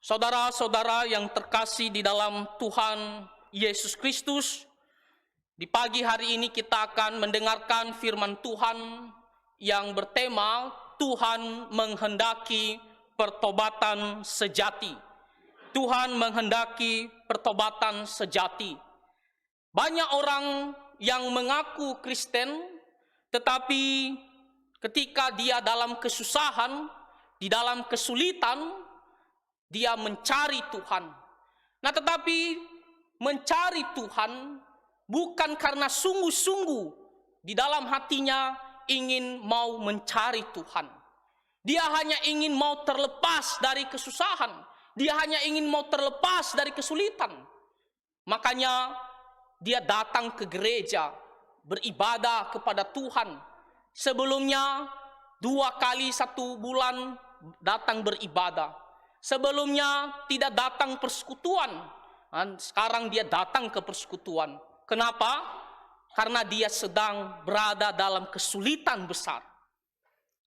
Saudara-saudara yang terkasih di dalam Tuhan Yesus Kristus, di pagi hari ini kita akan mendengarkan firman Tuhan yang bertema Tuhan menghendaki pertobatan sejati. Tuhan menghendaki pertobatan sejati. Banyak orang yang mengaku Kristen, tetapi ketika dia dalam kesusahan, di dalam kesulitan, dia mencari Tuhan. Nah, tetapi mencari Tuhan bukan karena sungguh-sungguh di dalam hatinya ingin mau mencari Tuhan. Dia hanya ingin mau terlepas dari kesusahan. Dia hanya ingin mau terlepas dari kesulitan. Makanya dia datang ke gereja, beribadah kepada Tuhan. Sebelumnya 2 kali 1 bulan datang beribadah. Sebelumnya tidak datang persekutuan. Sekarang dia datang ke persekutuan. Kenapa? Karena dia sedang berada dalam kesulitan besar.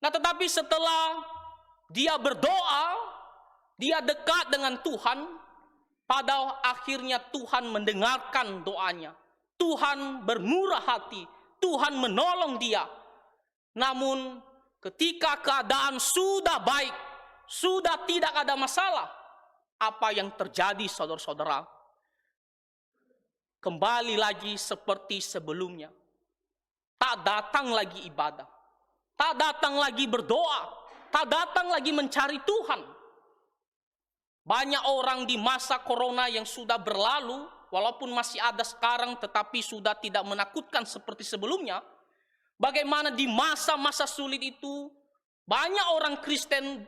Nah, tetapi setelah dia berdoa, dia dekat dengan Tuhan, pada akhirnya Tuhan mendengarkan doanya. Tuhan bermurah hati, Tuhan menolong dia. Namun ketika keadaan sudah baik, sudah tidak ada masalah, apa yang terjadi saudara-saudara? Kembali lagi seperti sebelumnya. Tak datang lagi ibadah, tak datang lagi berdoa, tak datang lagi mencari Tuhan. Banyak orang di masa corona yang sudah berlalu, walaupun masih ada sekarang, tetapi sudah tidak menakutkan seperti sebelumnya. Bagaimana di masa-masa sulit itu, banyak orang Kristen,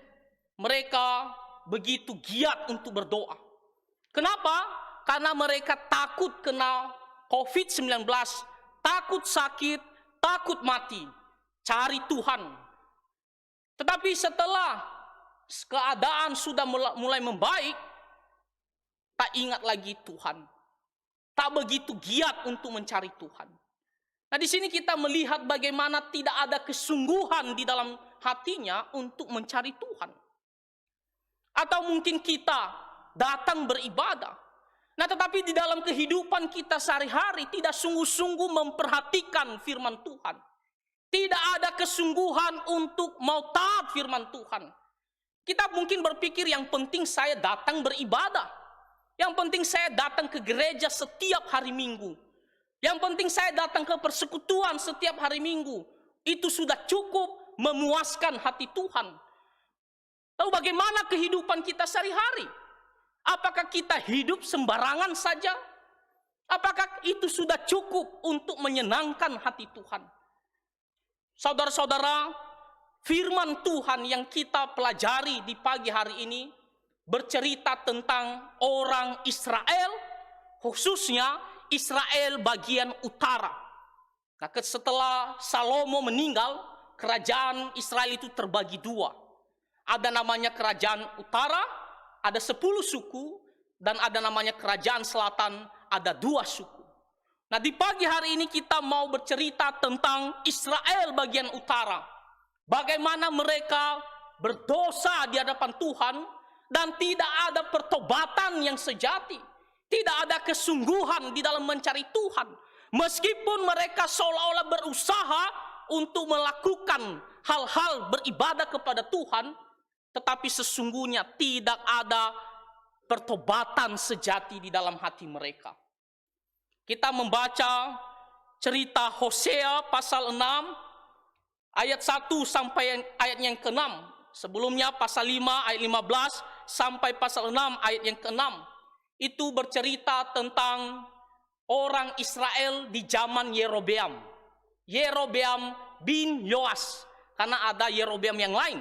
mereka begitu giat untuk berdoa. Kenapa? Karena mereka takut kena COVID-19, takut sakit, takut mati. Cari Tuhan. Tetapi setelah keadaan sudah mulai membaik, tak ingat lagi Tuhan. Tak begitu giat untuk mencari Tuhan. Nah, di sini kita melihat bagaimana tidak ada kesungguhan di dalam hatinya untuk mencari Tuhan. Atau mungkin kita datang beribadah, nah tetapi di dalam kehidupan kita sehari-hari tidak sungguh-sungguh memperhatikan firman Tuhan. Tidak ada kesungguhan untuk mau taat firman Tuhan. Kita mungkin berpikir yang penting saya datang beribadah. Yang penting saya datang ke gereja setiap hari Minggu. Yang penting saya datang ke persekutuan setiap hari Minggu. Itu sudah cukup memuaskan hati Tuhan. Lalu bagaimana kehidupan kita sehari-hari? Apakah kita hidup sembarangan saja? Apakah itu sudah cukup untuk menyenangkan hati Tuhan? Saudara-saudara, firman Tuhan yang kita pelajari di pagi hari ini bercerita tentang orang Israel, khususnya Israel bagian utara. Nah, setelah Salomo meninggal, kerajaan Israel itu terbagi 2. Ada namanya kerajaan utara, ada 10 suku, dan ada namanya kerajaan selatan, ada 2 suku. Nah, di pagi hari ini kita mau bercerita tentang Israel bagian utara. Bagaimana mereka berdosa di hadapan Tuhan dan tidak ada pertobatan yang sejati. Tidak ada kesungguhan di dalam mencari Tuhan. Meskipun mereka seolah-olah berusaha untuk melakukan hal-hal beribadah kepada Tuhan, tetapi sesungguhnya tidak ada pertobatan sejati di dalam hati mereka. Kita membaca cerita Hosea pasal 6 ayat 1 sampai ayat yang ke-6. Sebelumnya pasal 5 ayat 15 sampai pasal 6 ayat yang ke-6. Itu bercerita tentang orang Israel di zaman Yerobeam. Yerobeam bin Yoas, karena ada Yerobeam yang lain.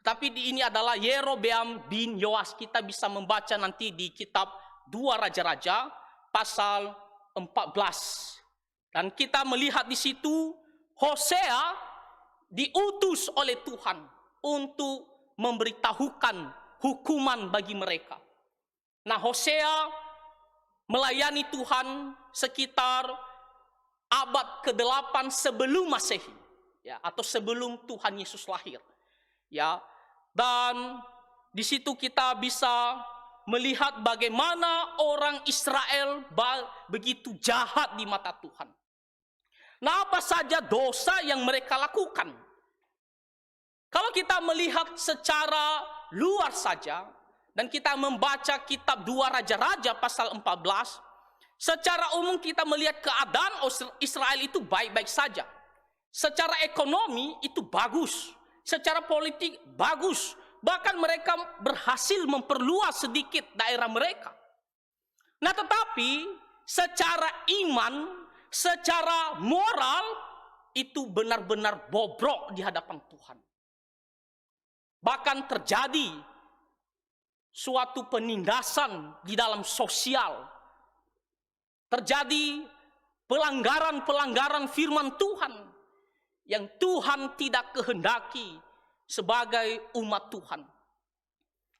Tapi ini adalah Yerobeam bin Yoas. Kita bisa membaca nanti di kitab 2 Raja-Raja pasal 14. Dan kita melihat di situ Hosea diutus oleh Tuhan untuk memberitahukan hukuman bagi mereka. Nah, Hosea melayani Tuhan sekitar abad ke-8 sebelum Masehi, ya, atau sebelum Tuhan Yesus lahir. Ya, dan Di situ kita bisa melihat bagaimana orang Israel begitu jahat di mata Tuhan. Nah, apa saja dosa yang mereka lakukan? Kalau kita melihat secara luar saja, dan kita membaca kitab 2 Raja-Raja pasal 14, secara umum kita melihat keadaan Israel itu baik-baik saja. Secara ekonomi itu bagus, secara politik bagus, bahkan mereka berhasil memperluas sedikit daerah mereka. Nah, tetapi secara iman, secara moral itu benar-benar bobrok di hadapan Tuhan. Bahkan terjadi suatu penindasan di dalam sosial. Terjadi pelanggaran-pelanggaran firman Tuhan yang Tuhan tidak kehendaki sebagai umat Tuhan.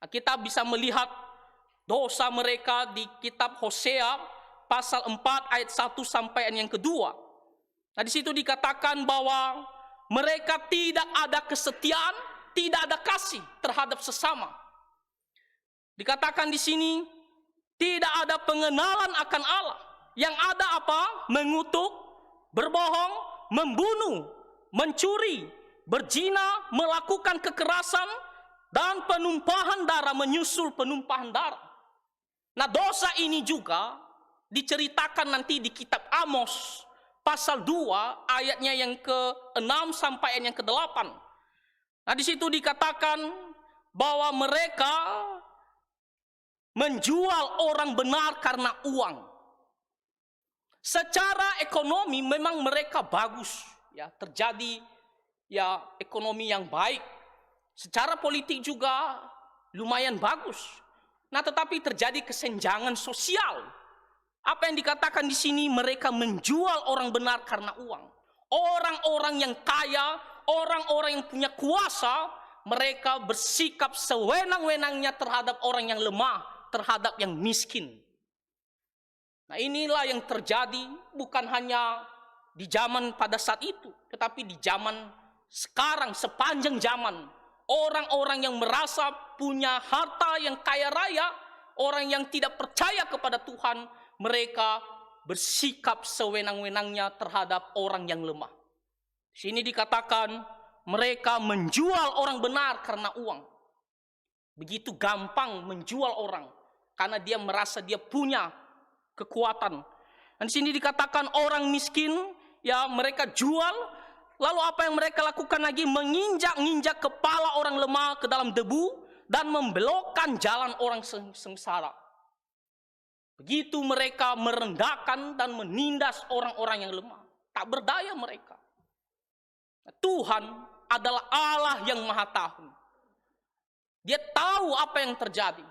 Nah, kita bisa melihat dosa mereka di kitab Hosea pasal 4 ayat 1 sampai yang kedua. Nah, di situ dikatakan bahwa mereka tidak ada kesetiaan, tidak ada kasih terhadap sesama. Dikatakan di sini tidak ada pengenalan akan Allah. Yang ada apa? Mengutuk, berbohong, membunuh, mencuri, berzina, melakukan kekerasan, dan penumpahan darah, menyusul penumpahan darah. Nah, dosa ini juga diceritakan nanti di kitab Amos pasal 2 ayatnya yang ke-6 sampai yang ke-8. Nah, di situ dikatakan bahwa mereka menjual orang benar karena uang. Secara ekonomi memang mereka bagus, ya, terjadi ya ekonomi yang baik. Secara politik juga lumayan bagus. Nah, tetapi terjadi kesenjangan sosial. Apa yang dikatakan di sini, mereka menjual orang benar karena uang. Orang-orang yang kaya, orang-orang yang punya kuasa, mereka bersikap sewenang-wenangnya terhadap orang yang lemah, terhadap yang miskin. Nah, inilah yang terjadi bukan hanya di zaman pada saat itu, tetapi di zaman sekarang, sepanjang zaman. Orang-orang yang merasa punya harta yang kaya raya, orang yang tidak percaya kepada Tuhan, mereka bersikap sewenang-wenangnya terhadap orang yang lemah. Di sini dikatakan mereka menjual orang benar karena uang. Begitu gampang menjual orang karena dia merasa dia punya kekuatan. Dan di sini dikatakan orang miskin, ya mereka jual. Lalu apa yang mereka lakukan lagi? Menginjak-injak kepala orang lemah ke dalam debu dan membelokkan jalan orang sengsara. Begitu mereka merendahkan dan menindas orang-orang yang lemah. Tak berdaya mereka. Tuhan adalah Allah yang Maha Tahu. Dia tahu apa yang terjadi.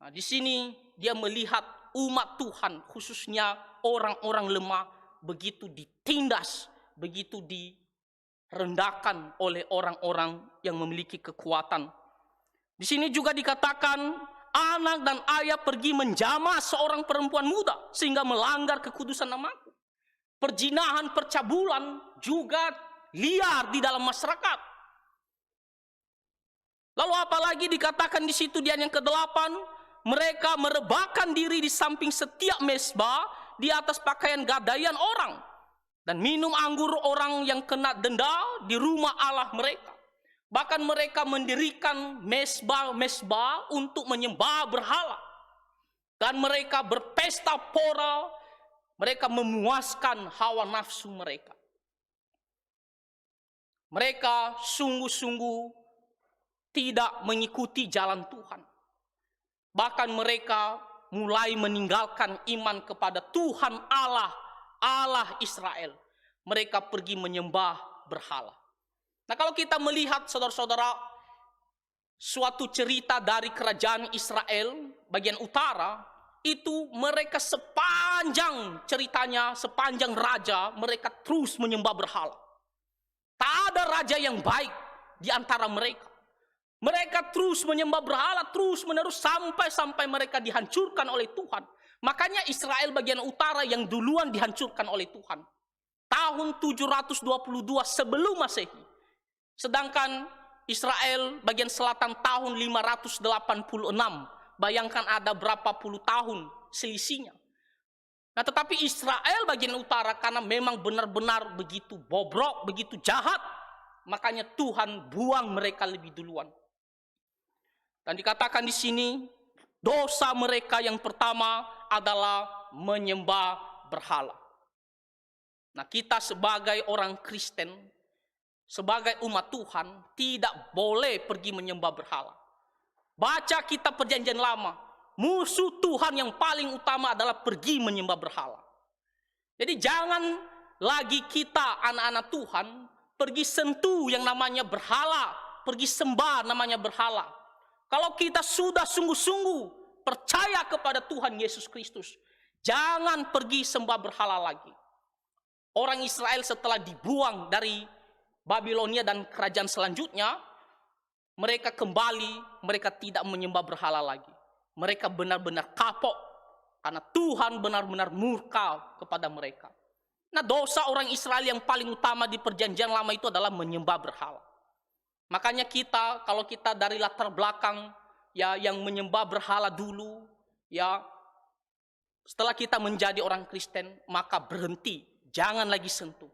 Nah, di sini dia melihat umat Tuhan, khususnya orang-orang lemah, begitu ditindas, begitu direndahkan oleh orang-orang yang memiliki kekuatan. Di sini juga dikatakan anak dan ayah pergi menjamah seorang perempuan muda sehingga melanggar kekudusan namaku. Perzinahan, percabulan juga liar di dalam masyarakat. Lalu apalagi dikatakan di situ di ayat yang ke-8, mereka merebahkan diri di samping setiap mezbah di atas pakaian gadaian orang dan minum anggur orang yang kena denda di rumah Allah mereka. Bahkan mereka mendirikan mezbah-mezbah untuk menyembah berhala. Dan mereka berpesta pora, mereka memuaskan hawa nafsu mereka. Mereka sungguh-sungguh tidak mengikuti jalan Tuhan. Bahkan mereka mulai meninggalkan iman kepada Tuhan Allah Israel. Mereka pergi menyembah berhala. Nah, kalau kita melihat saudara-saudara suatu cerita dari kerajaan Israel bagian utara, itu mereka sepanjang ceritanya, sepanjang raja, mereka terus menyembah berhala. Tak ada raja yang baik di antara mereka. Mereka terus menyembah berhala, terus menerus sampai mereka dihancurkan oleh Tuhan. Makanya Israel bagian utara yang duluan dihancurkan oleh Tuhan. Tahun 722 sebelum Masehi. Sedangkan Israel bagian selatan tahun 586. Bayangkan ada berapa puluh tahun selisihnya. Nah, tetapi Israel bagian utara karena memang benar-benar begitu bobrok, begitu jahat, makanya Tuhan buang mereka lebih duluan. Dan dikatakan di sini, dosa mereka yang pertama adalah menyembah berhala. Nah, kita sebagai orang Kristen, sebagai umat Tuhan, tidak boleh pergi menyembah berhala. Baca kitab Perjanjian Lama, musuh Tuhan yang paling utama adalah pergi menyembah berhala. Jadi jangan lagi kita anak-anak Tuhan pergi sentuh yang namanya berhala, pergi sembah namanya berhala. Kalau kita sudah sungguh-sungguh percaya kepada Tuhan Yesus Kristus, jangan pergi sembah berhala lagi. Orang Israel setelah dibuang dari Babilonia dan kerajaan selanjutnya, mereka kembali, mereka tidak menyembah berhala lagi. Mereka benar-benar kapok karena Tuhan benar-benar murka kepada mereka. Nah, dosa orang Israel yang paling utama di Perjanjian Lama itu adalah menyembah berhala. Makanya kita, kalau kita dari latar belakang ya yang menyembah berhala dulu, ya setelah kita menjadi orang Kristen, maka berhenti, jangan lagi sentuh.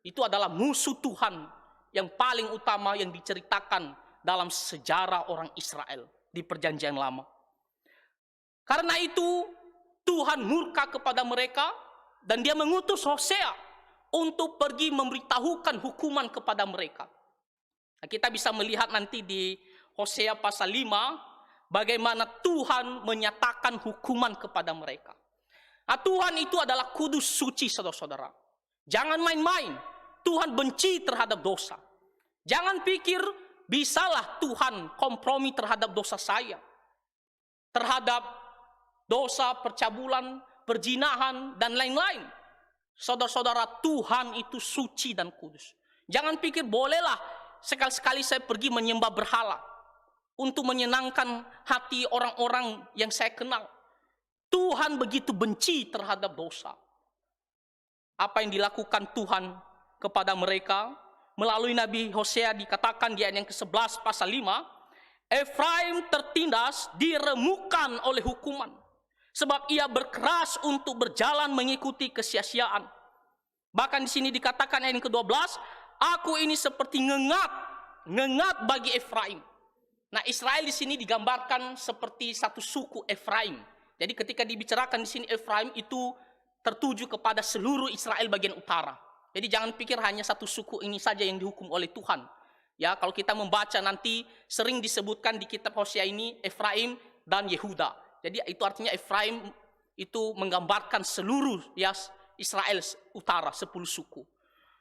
Itu adalah musuh Tuhan yang paling utama yang diceritakan dalam sejarah orang Israel di Perjanjian Lama. Karena itu Tuhan murka kepada mereka dan dia mengutus Hosea untuk pergi memberitahukan hukuman kepada mereka. Nah, kita bisa melihat nanti di Hosea pasal 5 bagaimana Tuhan menyatakan hukuman kepada mereka. Nah, Tuhan itu adalah kudus, suci, saudara-saudara. Jangan main-main. Tuhan benci terhadap dosa. Jangan pikir bisalah Tuhan kompromi terhadap dosa saya. Terhadap dosa percabulan, perzinahan, dan lain-lain. Saudara-saudara, Tuhan itu suci dan kudus. Jangan pikir bolehlah sekali-sekali saya pergi menyembah berhala untuk menyenangkan hati orang-orang yang saya kenal. Tuhan begitu benci terhadap dosa. Apa yang dilakukan Tuhan kepada mereka melalui Nabi Hosea dikatakan di ayat yang ke-11 pasal 5, Efraim tertindas, diremukkan oleh hukuman, sebab ia berkeras untuk berjalan mengikuti kesia-siaan. Bahkan di sini dikatakan ayat yang ke-12, aku ini seperti ngengat bagi Efraim. Nah, Israel di sini digambarkan seperti satu suku Efraim. Jadi ketika dibicarakan di sini Efraim itu tertuju kepada seluruh Israel bagian utara. Jadi jangan pikir hanya satu suku ini saja yang dihukum oleh Tuhan. Ya, kalau kita membaca nanti sering disebutkan di kitab Hosea ini Efraim dan Yehuda. Jadi itu artinya Efraim itu menggambarkan seluruh ya Israel utara 10 suku.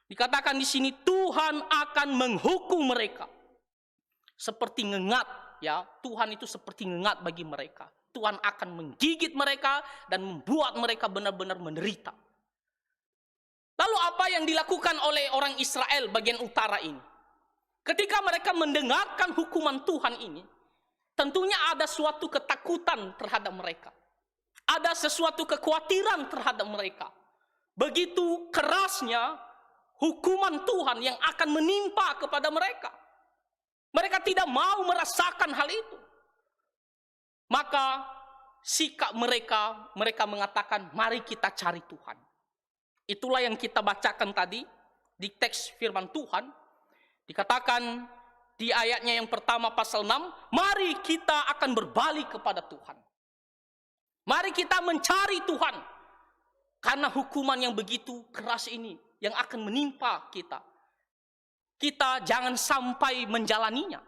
Dikatakan di sini Tuhan akan menghukum mereka seperti ngengat, ya. Tuhan itu seperti ngengat bagi mereka. Tuhan akan menggigit mereka dan membuat mereka benar-benar menderita. Lalu apa yang dilakukan oleh orang Israel bagian utara ini? Ketika mereka mendengarkan hukuman Tuhan ini, tentunya ada suatu ketakutan terhadap mereka. Ada sesuatu kekhawatiran terhadap mereka. Begitu kerasnya hukuman Tuhan yang akan menimpa kepada mereka. Mereka tidak mau merasakan hal itu. Maka sikap mereka mengatakan, mari kita cari Tuhan. Itulah yang kita bacakan tadi di teks firman Tuhan. Dikatakan di ayatnya yang pertama pasal 6, mari kita akan berbalik kepada Tuhan. Mari kita mencari Tuhan. Karena hukuman yang begitu keras ini yang akan menimpa kita. Kita jangan sampai menjalaninya.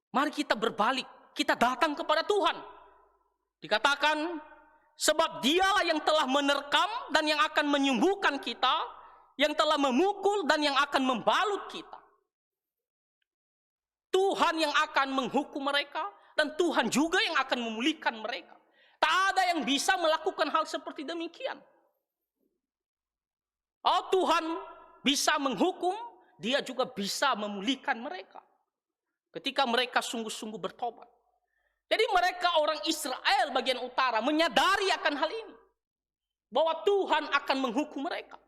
Mari kita berbalik, kita datang kepada Tuhan. Dikatakan, sebab dialah yang telah menerkam dan yang akan menyembuhkan kita, yang telah memukul dan yang akan membalut kita. Tuhan yang akan menghukum mereka dan Tuhan juga yang akan memulihkan mereka. Tak ada yang bisa melakukan hal seperti demikian. Oh, Tuhan bisa menghukum, dia juga bisa memulihkan mereka. Ketika mereka sungguh-sungguh bertobat. Jadi mereka orang Israel bagian utara menyadari akan hal ini. Bahwa Tuhan akan menghukum mereka.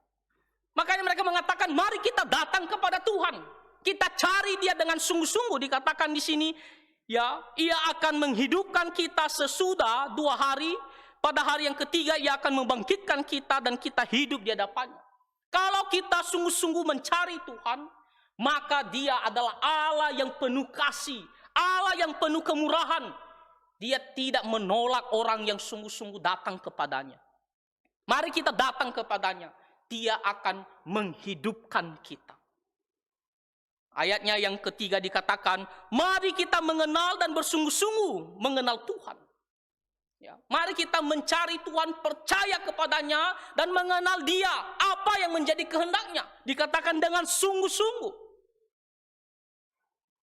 Makanya mereka mengatakan, mari kita datang kepada Tuhan. kita cari Dia dengan sungguh-sungguh, dikatakan di sini, ya, Ia akan menghidupkan kita sesudah 2 hari, pada hari yang ketiga Ia akan membangkitkan kita dan kita hidup di hadapannya. Kalau kita sungguh-sungguh mencari Tuhan, maka Dia adalah Allah yang penuh kasih, Allah yang penuh kemurahan. Dia tidak menolak orang yang sungguh-sungguh datang kepadanya. Mari kita datang kepadanya, Dia akan menghidupkan kita. Ayatnya yang ketiga dikatakan, mari kita mengenal dan bersungguh-sungguh mengenal Tuhan. Ya, mari kita mencari Tuhan, percaya kepadanya, dan mengenal Dia, apa yang menjadi kehendaknya. Dikatakan dengan sungguh-sungguh.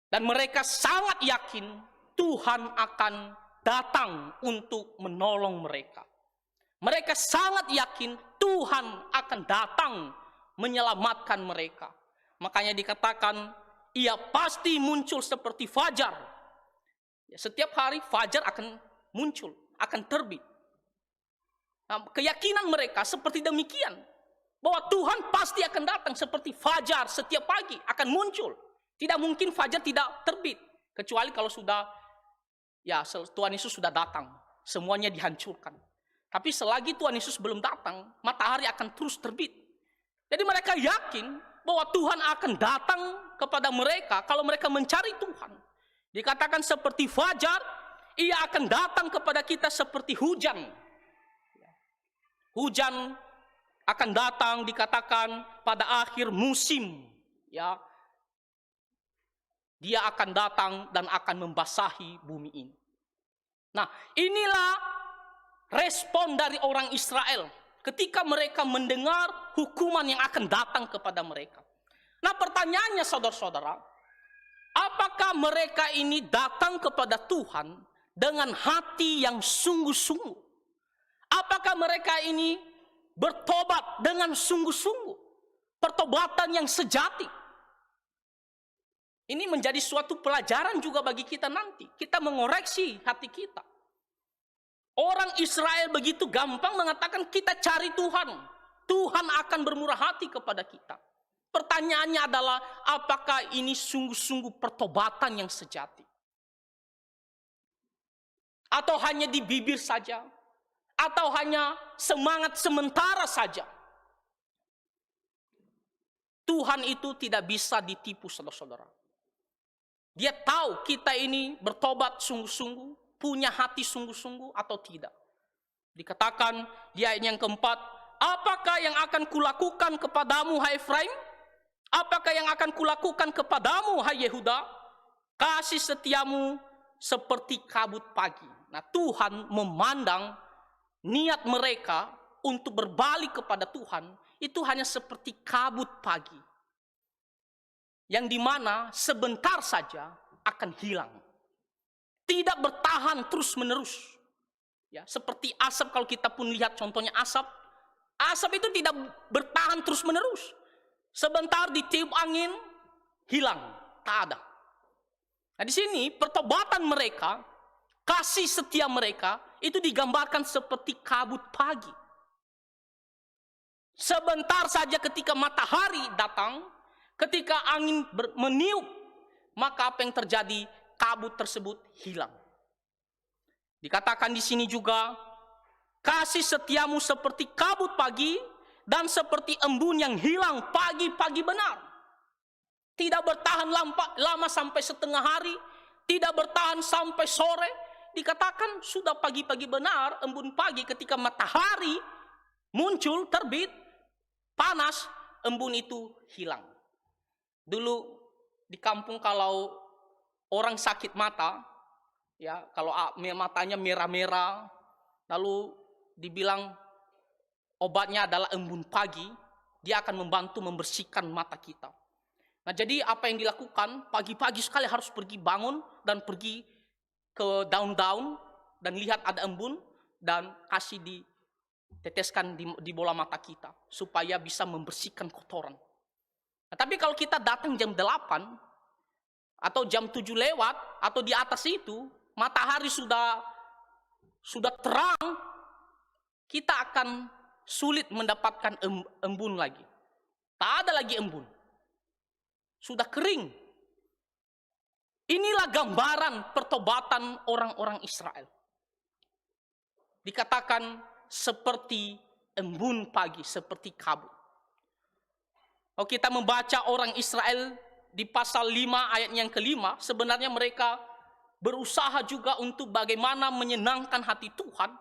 Dan mereka sangat yakin Tuhan akan datang untuk menolong mereka. Mereka sangat yakin Tuhan akan datang menyelamatkan mereka. Makanya dikatakan, Ia pasti muncul seperti fajar. Setiap hari fajar akan muncul, akan terbit. Nah, keyakinan mereka seperti demikian, bahwa Tuhan pasti akan datang seperti fajar setiap pagi, akan muncul. Tidak mungkin fajar tidak terbit, kecuali kalau sudah, ya, Tuhan Yesus sudah datang, semuanya dihancurkan. Tapi selagi Tuhan Yesus belum datang, matahari akan terus terbit. Jadi mereka yakin bahwa Tuhan akan datang kepada mereka kalau mereka mencari Tuhan. Dikatakan seperti fajar, Ia akan datang kepada kita seperti hujan. Hujan akan datang, dikatakan pada akhir musim. Ya, Dia akan datang dan akan membasahi bumi ini. Nah, inilah respon dari orang Israel ketika mereka mendengar hukuman yang akan datang kepada mereka. Nah, pertanyaannya saudara-saudara, apakah mereka ini datang kepada Tuhan dengan hati yang sungguh-sungguh? Apakah mereka ini bertobat dengan sungguh-sungguh? Pertobatan yang sejati. Ini menjadi suatu pelajaran juga bagi kita nanti. Kita mengoreksi hati kita. Orang Israel begitu gampang mengatakan kita cari Tuhan. Tuhan akan bermurah hati kepada kita. Pertanyaannya adalah, apakah ini sungguh-sungguh pertobatan yang sejati? Atau hanya di bibir saja? Atau hanya semangat sementara saja? Tuhan itu tidak bisa ditipu, saudara-saudara. Dia tahu kita ini bertobat sungguh-sungguh, punya hati sungguh-sungguh atau tidak. Dikatakan di ayat yang keempat, apakah yang akan kulakukan kepadamu, hai Efraim? Apakah yang akan kulakukan kepadamu, hai Yehuda? Kasih setiamu seperti kabut pagi. Nah, Tuhan memandang niat mereka untuk berbalik kepada Tuhan itu hanya seperti kabut pagi, yang dimana sebentar saja akan hilang. Tidak bertahan terus-menerus. Ya, seperti asap, kalau kita pun lihat contohnya asap. Asap itu tidak bertahan terus-menerus. Sebentar ditiup angin, hilang, tak ada. Nah, di sini pertobatan mereka, kasih setia mereka, itu digambarkan seperti kabut pagi. Sebentar saja ketika matahari datang, ketika angin meniup, maka apa yang terjadi? Kabut tersebut hilang. Dikatakan di sini juga, kasih setiamu seperti kabut pagi dan seperti embun yang hilang pagi-pagi benar. Tidak bertahan lama sampai setengah hari, tidak bertahan sampai sore. Dikatakan sudah pagi-pagi benar, embun pagi ketika matahari muncul, terbit, panas, embun itu hilang. Dulu di kampung kalau orang sakit mata, ya, kalau matanya merah-merah, lalu dibilang obatnya adalah embun pagi, dia akan membantu membersihkan mata kita. Nah, jadi apa yang dilakukan, pagi-pagi sekali harus pergi bangun dan pergi ke daun-daun dan lihat ada embun dan kasih diteteskan di bola mata kita supaya bisa membersihkan kotoran. Nah, tapi kalau kita datang jam 8 atau jam 7 lewat atau di atas itu, matahari sudah terang, kita akan sulit mendapatkan embun lagi. Tak ada lagi embun. sudah kering. Inilah gambaran pertobatan orang-orang Israel. Dikatakan seperti embun pagi, seperti kabut. Kalau kita membaca orang Israel di pasal 5 ayat yang kelima, sebenarnya mereka berusaha juga untuk bagaimana menyenangkan hati Tuhan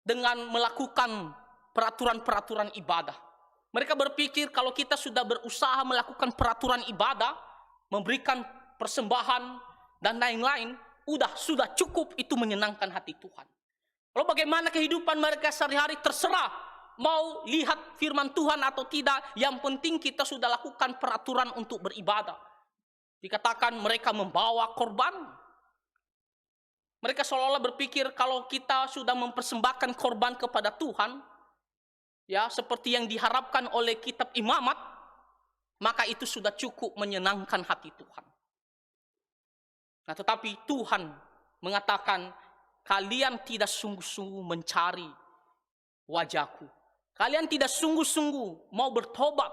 dengan melakukan peraturan-peraturan ibadah. Mereka berpikir kalau kita sudah berusaha melakukan peraturan ibadah, memberikan persembahan dan lain-lain, sudah cukup itu menyenangkan hati Tuhan. Lalu bagaimana kehidupan mereka sehari-hari terserah mau lihat firman Tuhan atau tidak, yang penting kita sudah lakukan peraturan untuk beribadah. Dikatakan mereka membawa korban. Mereka seolah-olah berpikir kalau kita sudah mempersembahkan korban kepada Tuhan, ya seperti yang diharapkan oleh kitab Imamat, maka itu sudah cukup menyenangkan hati Tuhan. Nah, tetapi Tuhan mengatakan, kalian tidak sungguh-sungguh mencari wajahku. Kalian tidak sungguh-sungguh mau bertobat.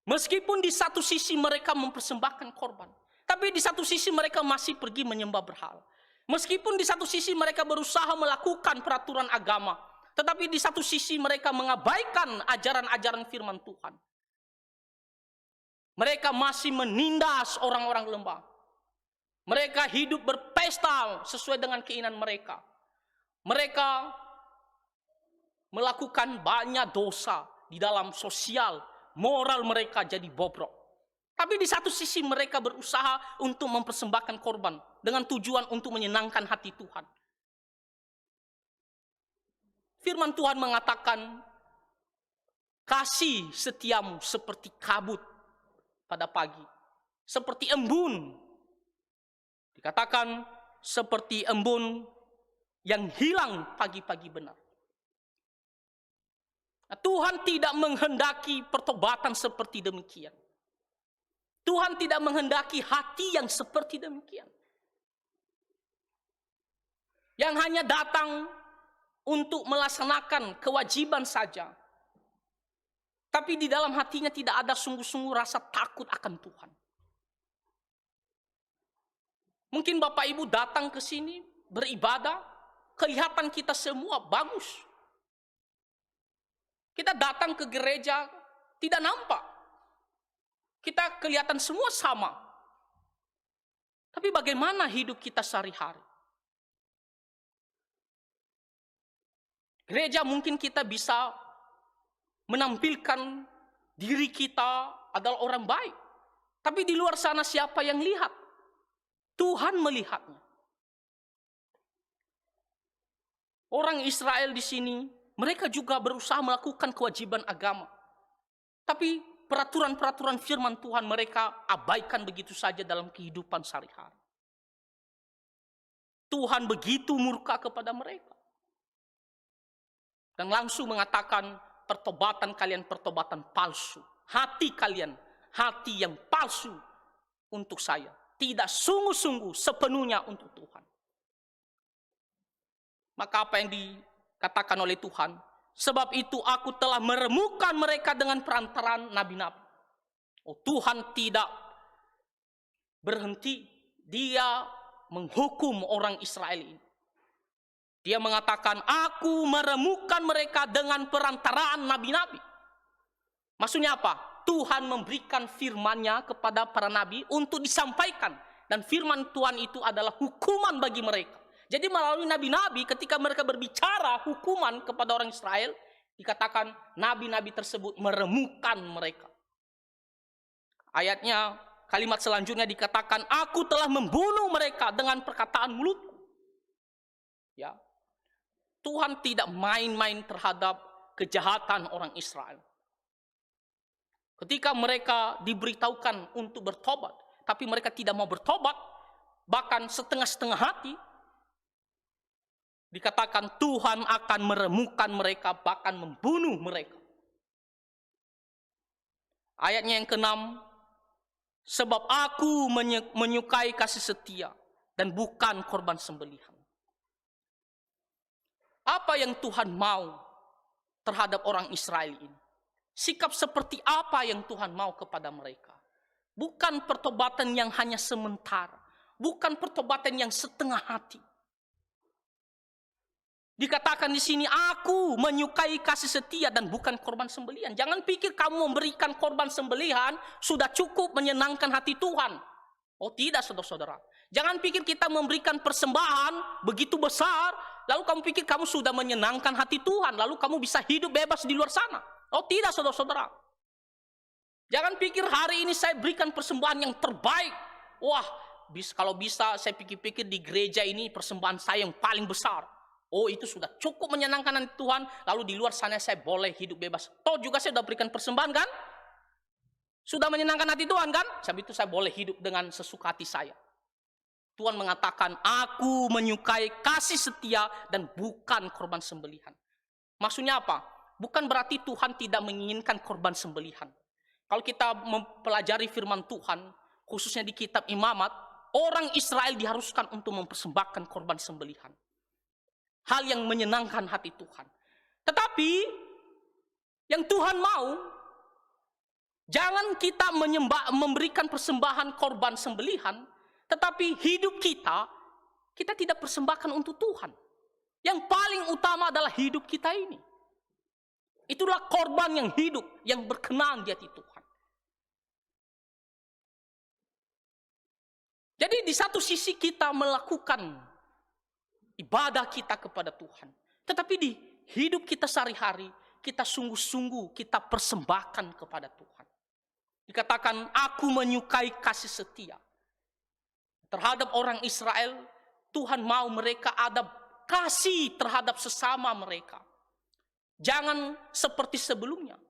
Meskipun di satu sisi mereka mempersembahkan korban, tapi di satu sisi mereka masih pergi menyembah berhala. Meskipun di satu sisi mereka berusaha melakukan peraturan agama, tetapi di satu sisi mereka mengabaikan ajaran-ajaran firman Tuhan. Mereka masih menindas orang-orang lembah. Mereka hidup berpesta sesuai dengan keinginan mereka. Mereka melakukan banyak dosa di dalam sosial, moral mereka jadi bobrok. Tapi di satu sisi mereka berusaha untuk mempersembahkan korban dengan tujuan untuk menyenangkan hati Tuhan. Firman Tuhan mengatakan, kasih setiamu seperti kabut pada pagi, seperti embun. Dikatakan seperti embun yang hilang pagi-pagi benar. Nah, Tuhan tidak menghendaki pertobatan seperti demikian. Tuhan tidak menghendaki hati yang seperti demikian, yang hanya datang untuk melaksanakan kewajiban saja, tapi di dalam hatinya tidak ada sungguh-sungguh rasa takut akan Tuhan. Mungkin Bapak Ibu datang ke sini beribadah, kelihatan kita semua bagus. Kita datang ke gereja, tidak nampak. Kita kelihatan semua sama. Tapi bagaimana hidup kita sehari-hari? Gereja mungkin kita bisa menampilkan diri kita adalah orang baik. Tapi di luar sana siapa yang lihat? Tuhan melihatnya. Orang Israel di sini, mereka juga berusaha melakukan kewajiban agama. Tapi peraturan-peraturan firman Tuhan mereka abaikan begitu saja dalam kehidupan sehari-hari. Tuhan begitu murka kepada mereka. Dan langsung mengatakan, pertobatan kalian pertobatan palsu. Hati kalian, hati yang palsu untuk saya. Tidak sungguh-sungguh sepenuhnya untuk Tuhan. Maka apa yang dikatakan oleh Tuhan? Sebab itu aku telah meremukkan mereka dengan perantaraan nabi-nabi. Oh, Tuhan tidak berhenti. Dia menghukum orang Israel ini. Dia mengatakan, aku meremukkan mereka dengan perantaraan nabi-nabi. Maksudnya apa? Tuhan memberikan firman-Nya kepada para nabi untuk disampaikan. Dan firman Tuhan itu adalah hukuman bagi mereka. Jadi melalui nabi-nabi ketika mereka berbicara hukuman kepada orang Israel, dikatakan nabi-nabi tersebut meremukkan mereka. Ayatnya, kalimat selanjutnya dikatakan, aku telah membunuh mereka dengan perkataan mulutku. Ya. Tuhan tidak main-main terhadap kejahatan orang Israel. Ketika mereka diberitahukan untuk bertobat, tapi mereka tidak mau bertobat, bahkan setengah-setengah hati, dikatakan Tuhan akan meremukkan mereka, bahkan membunuh mereka. Ayatnya yang ke-6, sebab aku menyukai kasih setia dan bukan korban sembelihan. Apa yang Tuhan mau terhadap orang Israel ini? Sikap seperti apa yang Tuhan mau kepada mereka. Bukan pertobatan yang hanya sementara. Bukan pertobatan yang setengah hati. Dikatakan di sini, aku menyukai kasih setia dan bukan korban sembelihan. Jangan pikir kamu memberikan korban sembelihan sudah cukup menyenangkan hati Tuhan. Oh tidak, saudara-saudara. Jangan pikir kita memberikan persembahan begitu besar, lalu kamu pikir kamu sudah menyenangkan hati Tuhan, lalu kamu bisa hidup bebas di luar sana. Oh tidak, saudara-saudara. Jangan pikir hari ini saya berikan persembahan yang terbaik. Wah, kalau bisa saya pikir-pikir di gereja ini persembahan saya yang paling besar. Oh itu sudah cukup menyenangkan hati Tuhan. Lalu di luar sana saya boleh hidup bebas. Toh juga saya sudah berikan persembahan kan? Sudah menyenangkan hati Tuhan kan? Sebab itu saya boleh hidup dengan sesuka hati saya. Tuhan mengatakan, aku menyukai kasih setia dan bukan korban sembelihan. Maksudnya apa? Bukan berarti Tuhan tidak menginginkan korban sembelihan. Kalau kita mempelajari firman Tuhan, khususnya di kitab Imamat, orang Israel diharuskan untuk mempersembahkan korban sembelihan. Hal yang menyenangkan hati Tuhan. Tetapi yang Tuhan mau, jangan kita memberikan persembahan korban sembelihan, tetapi hidup kita tidak persembahkan untuk Tuhan. Yang paling utama adalah hidup kita ini. Itulah korban yang hidup, yang berkenan di hati Tuhan. Jadi di satu sisi kita melakukan ibadah kita kepada Tuhan. Tetapi di hidup kita sehari-hari, kita sungguh-sungguh kita persembahkan kepada Tuhan. Dikatakan, aku menyukai kasih setia. Terhadap orang Israel, Tuhan mau mereka ada kasih terhadap sesama mereka. Jangan seperti sebelumnya.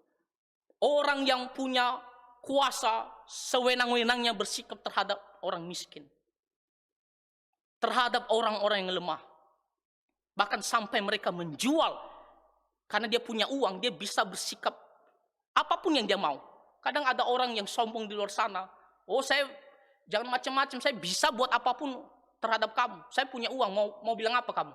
Orang yang punya kuasa sewenang-wenangnya bersikap terhadap orang miskin. Terhadap orang-orang yang lemah. Bahkan sampai mereka menjual. Karena dia punya uang, dia bisa bersikap apapun yang dia mau. Kadang ada orang yang sombong di luar sana. Oh saya, jangan macam-macam, saya bisa buat apapun terhadap kamu. Saya punya uang, mau bilang apa kamu?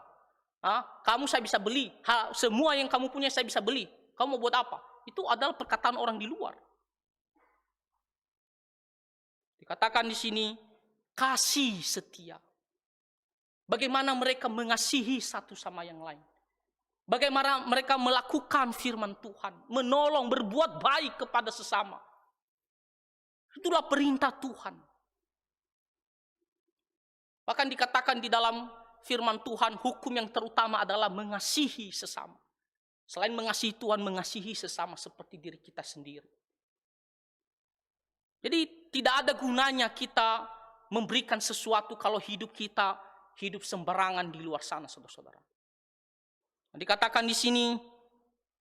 Kamu saya bisa beli. Semua yang kamu punya saya bisa beli. Kamu mau buat apa? Itu adalah perkataan orang di luar. Dikatakan di sini, kasih setia. Bagaimana mereka mengasihi satu sama yang lain. Bagaimana mereka melakukan firman Tuhan. Menolong, berbuat baik kepada sesama. Itulah perintah Tuhan. Bahkan dikatakan di dalam firman Tuhan, hukum yang terutama adalah mengasihi sesama. Selain mengasihi Tuhan, mengasihi sesama seperti diri kita sendiri. Jadi tidak ada gunanya kita memberikan sesuatu kalau hidup kita hidup sembarangan di luar sana, saudara-saudara. Dikatakan di sini,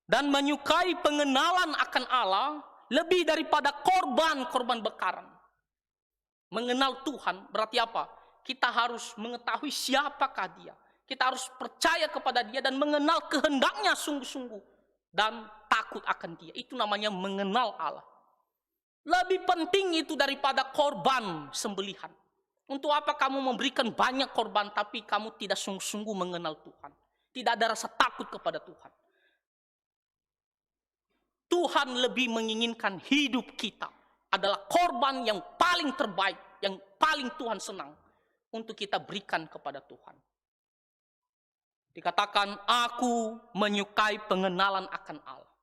dan menyukai pengenalan akan Allah lebih daripada korban bakaran. Mengenal Tuhan berarti apa? Kita harus mengetahui siapakah Dia. Kita harus percaya kepada Dia dan mengenal kehendaknya sungguh-sungguh dan takut akan Dia. Itu namanya mengenal Allah. Lebih penting itu daripada korban sembelihan. Untuk apa kamu memberikan banyak korban tapi kamu tidak sungguh-sungguh mengenal Tuhan. Tidak ada rasa takut kepada Tuhan. Tuhan lebih menginginkan hidup kita adalah korban yang paling terbaik, yang paling Tuhan senang untuk kita berikan kepada Tuhan. Dikatakan, aku menyukai pengenalan akan Allah.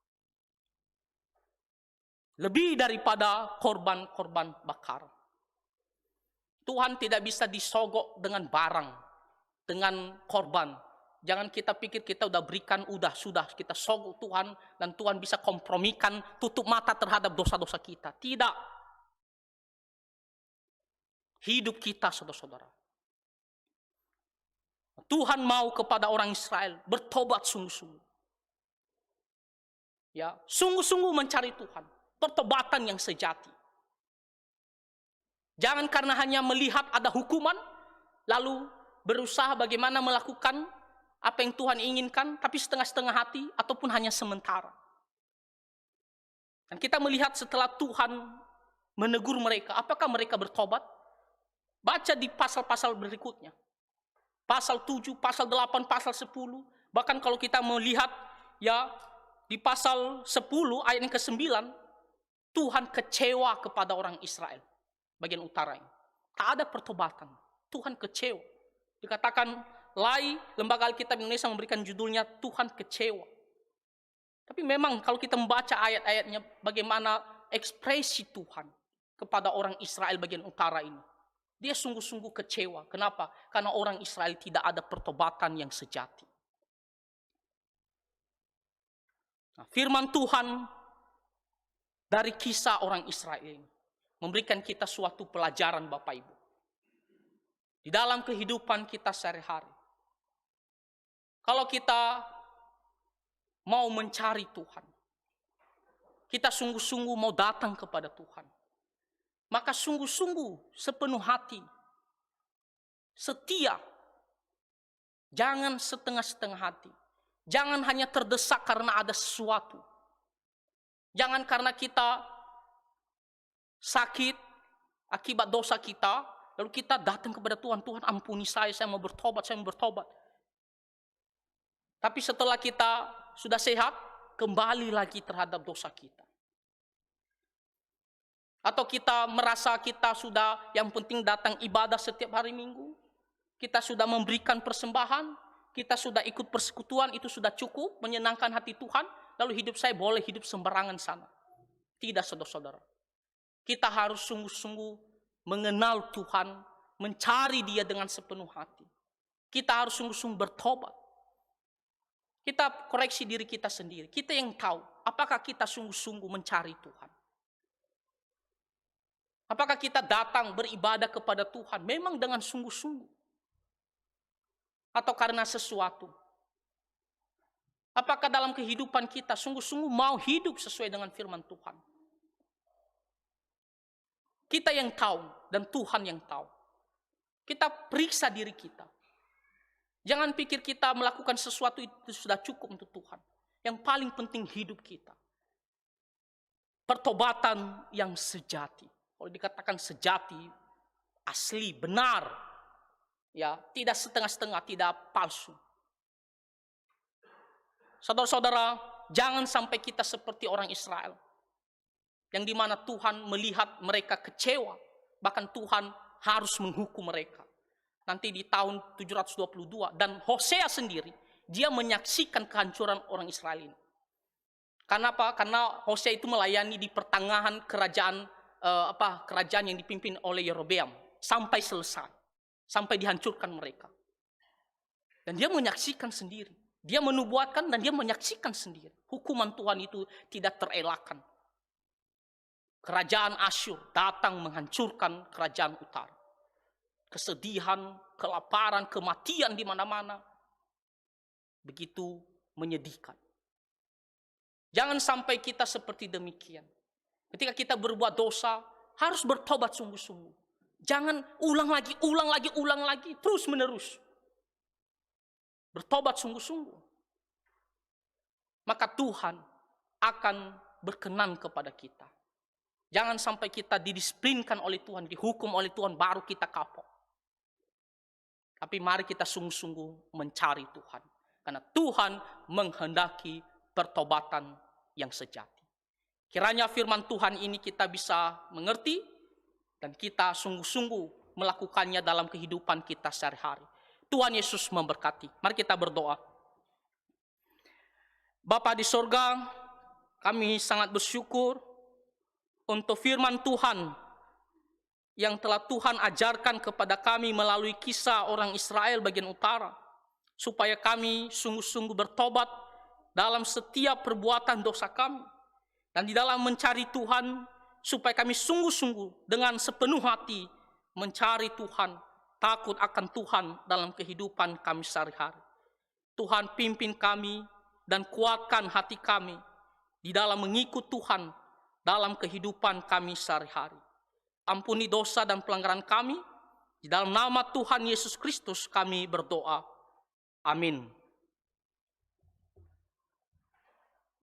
Lebih daripada korban-korban bakar. Tuhan tidak bisa disogok dengan barang, dengan korban. Jangan kita pikir kita udah berikan, sudah kita sogok Tuhan dan Tuhan bisa kompromikan, tutup mata terhadap dosa-dosa kita. Tidak. Hidup kita, saudara-saudara. Tuhan mau kepada orang Israel bertobat sungguh-sungguh. Ya, sungguh-sungguh mencari Tuhan. Pertobatan yang sejati. Jangan karena hanya melihat ada hukuman, lalu berusaha bagaimana melakukan apa yang Tuhan inginkan, tapi setengah-setengah hati, ataupun hanya sementara. Dan kita melihat setelah Tuhan menegur mereka, apakah mereka bertobat? Baca di pasal-pasal berikutnya. Pasal 7, pasal 8, pasal 10. Bahkan kalau kita melihat, ya di pasal 10 ayat yang ke-9, Tuhan kecewa kepada orang Israel bagian utara ini. Tak ada pertobatan. Tuhan kecewa. Dikatakan Lembaga Alkitab Indonesia memberikan judulnya Tuhan kecewa. Tapi memang kalau kita membaca ayat-ayatnya, bagaimana ekspresi Tuhan kepada orang Israel bagian utara ini. Dia sungguh-sungguh kecewa. Kenapa? Karena orang Israel tidak ada pertobatan yang sejati. Nah, firman Tuhan dari kisah orang Israel ini memberikan kita suatu pelajaran, Bapak Ibu. Di dalam kehidupan kita sehari-hari. Kalau kita mau mencari Tuhan, kita sungguh-sungguh mau datang kepada Tuhan, maka sungguh-sungguh sepenuh hati, setia, jangan setengah-setengah hati. Jangan hanya terdesak karena ada sesuatu. Jangan karena kita sakit akibat dosa kita, lalu kita datang kepada Tuhan, Tuhan ampuni saya mau bertobat, saya mau bertobat. Tapi setelah kita sudah sehat, kembali lagi terhadap dosa kita. Atau kita merasa kita sudah, yang penting datang ibadah setiap hari Minggu, kita sudah memberikan persembahan, kita sudah ikut persekutuan, itu sudah cukup menyenangkan hati Tuhan, lalu hidup saya boleh hidup sembarangan sana. Tidak, saudara-saudara. Kita harus sungguh-sungguh mengenal Tuhan, mencari Dia dengan sepenuh hati. Kita harus sungguh-sungguh bertobat. Kita koreksi diri kita sendiri. Kita yang tahu apakah kita sungguh-sungguh mencari Tuhan. Apakah kita datang beribadah kepada Tuhan memang dengan sungguh-sungguh? Atau karena sesuatu? Apakah dalam kehidupan kita sungguh-sungguh mau hidup sesuai dengan firman Tuhan? Kita yang tahu dan Tuhan yang tahu. Kita periksa diri kita. Jangan pikir kita melakukan sesuatu itu sudah cukup untuk Tuhan. Yang paling penting hidup kita. Pertobatan yang sejati. Kalau dikatakan sejati, asli, benar. Ya, tidak setengah-setengah, tidak palsu. Saudara-saudara, jangan sampai kita seperti orang Israel. Yang dimana Tuhan melihat mereka kecewa. Bahkan Tuhan harus menghukum mereka. Nanti di tahun 722. Dan Hosea sendiri, dia menyaksikan kehancuran orang Israel ini. Karena apa? Karena Hosea itu melayani di pertengahan kerajaan yang dipimpin oleh Yerobeam. Sampai selesai. Sampai dihancurkan mereka. Dan dia menyaksikan sendiri. Dia menubuatkan dan dia menyaksikan sendiri. Hukuman Tuhan itu tidak terelakkan. Kerajaan Asyur datang menghancurkan kerajaan utara. Kesedihan, kelaparan, kematian di mana-mana. Begitu menyedihkan. Jangan sampai kita seperti demikian. Ketika kita berbuat dosa, harus bertobat sungguh-sungguh. Jangan ulang lagi, terus menerus. Bertobat sungguh-sungguh. Maka Tuhan akan berkenan kepada kita. Jangan sampai kita didisiplinkan oleh Tuhan, dihukum oleh Tuhan, baru kita kapok. Tapi mari kita sungguh-sungguh mencari Tuhan. Karena Tuhan menghendaki pertobatan yang sejati. Kiranya firman Tuhan ini kita bisa mengerti dan kita sungguh-sungguh melakukannya dalam kehidupan kita sehari-hari. Tuhan Yesus memberkati. Mari kita berdoa. Bapa di sorga, kami sangat bersyukur untuk firman Tuhan yang telah Tuhan ajarkan kepada kami melalui kisah orang Israel bagian utara. Supaya kami sungguh-sungguh bertobat dalam setiap perbuatan dosa kami. Dan di dalam mencari Tuhan, supaya kami sungguh-sungguh dengan sepenuh hati mencari Tuhan, takut akan Tuhan dalam kehidupan kami sehari-hari. Tuhan pimpin kami dan kuatkan hati kami di dalam mengikut Tuhan dalam kehidupan kami sehari-hari. Ampuni dosa dan pelanggaran kami. Di dalam nama Tuhan Yesus Kristus kami berdoa. Amin.